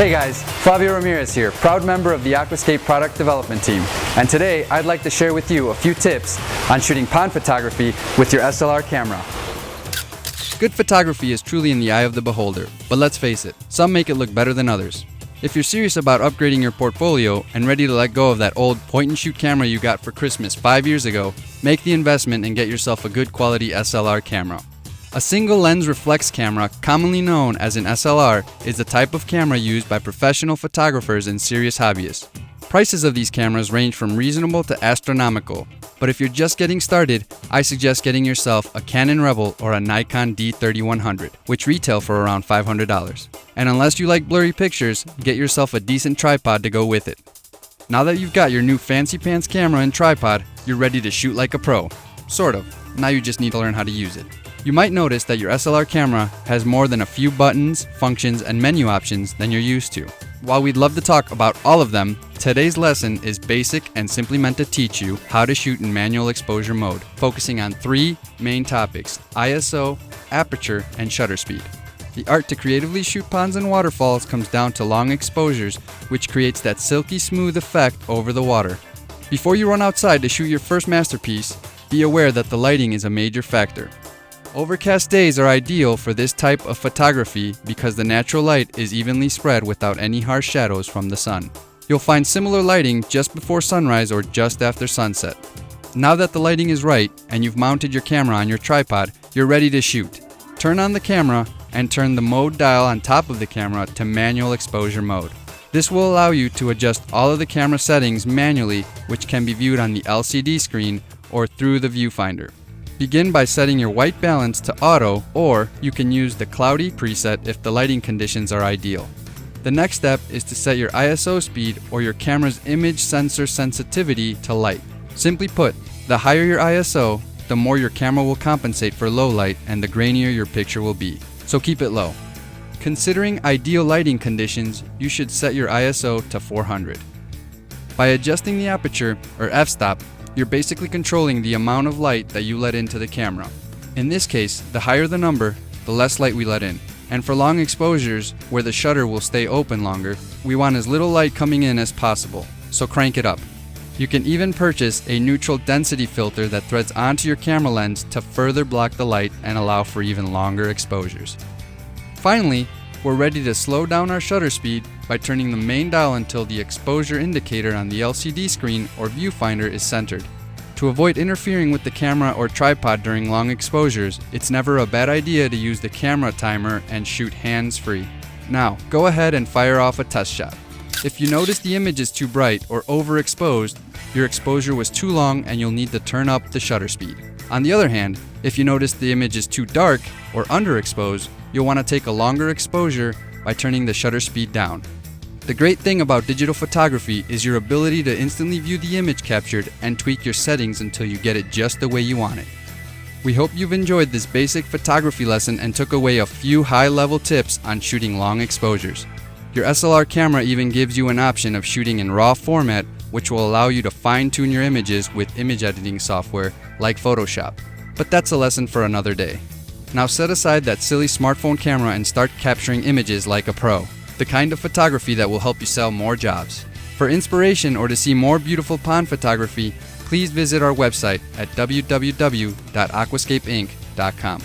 Hey guys, Flavio Ramirez here, proud member of the Aquascape product development team. And today I'd like to share with you a few tips on shooting pond photography with your SLR camera. Good photography is truly in the eye of the beholder, but let's face it, some make it look better than others. If you're serious about upgrading your portfolio and ready to let go of that old point-and-shoot camera you got for Christmas 5 years ago, make the investment and get yourself a good quality SLR camera. A single lens reflex camera, commonly known as an SLR, is the type of camera used by professional photographers and serious hobbyists. Prices of these cameras range from reasonable to astronomical, but if you're just getting started, I suggest getting yourself a Canon Rebel or a Nikon D3100, which retail for around $500. And unless you like blurry pictures, get yourself a decent tripod to go with it. Now that you've got your new fancy pants camera and tripod, you're ready to shoot like a pro. Sort of. Now you just need to learn how to use it. You might notice that your SLR camera has more than a few buttons, functions, and menu options than you're used to. While we'd love to talk about all of them, today's lesson is basic and simply meant to teach you how to shoot in manual exposure mode, focusing on 3 main topics: ISO, aperture, and shutter speed. The art to creatively shoot ponds and waterfalls comes down to long exposures, which creates that silky smooth effect over the water. Before you run outside to shoot your first masterpiece, be aware that the lighting is a major factor. Overcast days are ideal for this type of photography because the natural light is evenly spread without any harsh shadows from the sun. You'll find similar lighting just before sunrise or just after sunset. Now that the lighting is right and you've mounted your camera on your tripod, you're ready to shoot. Turn on the camera and turn the mode dial on top of the camera to manual exposure mode. This will allow you to adjust all of the camera settings manually, which can be viewed on the LCD screen or through the viewfinder. Begin by setting your white balance to auto, or you can use the cloudy preset if the lighting conditions are ideal. The next step is to set your ISO speed or your camera's image sensor sensitivity to light. Simply put, the higher your ISO, the more your camera will compensate for low light and the grainier your picture will be. So keep it low. Considering ideal lighting conditions, you should set your ISO to 400. By adjusting the aperture, or f-stop, you're basically controlling the amount of light that you let into the camera. In this case, the higher the number, the less light we let in. And for long exposures, where the shutter will stay open longer, we want as little light coming in as possible, so crank it up. You can even purchase a neutral density filter that threads onto your camera lens to further block the light and allow for even longer exposures. Finally, we're ready to slow down our shutter speed by turning the main dial until the exposure indicator on the LCD screen or viewfinder is centered. To avoid interfering with the camera or tripod during long exposures, it's never a bad idea to use the camera timer and shoot hands-free. Now, go ahead and fire off a test shot. If you notice the image is too bright or overexposed, your exposure was too long and you'll need to turn up the shutter speed. On the other hand, if you notice the image is too dark or underexposed, you'll want to take a longer exposure by turning the shutter speed down. The great thing about digital photography is your ability to instantly view the image captured and tweak your settings until you get it just the way you want it. We hope you've enjoyed this basic photography lesson and took away a few high-level tips on shooting long exposures. Your SLR camera even gives you an option of shooting in RAW format, which will allow you to fine-tune your images with image editing software like Photoshop. But that's a lesson for another day. Now set aside that silly smartphone camera and start capturing images like a pro, the kind of photography that will help you sell more jobs. For inspiration or to see more beautiful pond photography, please visit our website at www.aquascapeinc.com.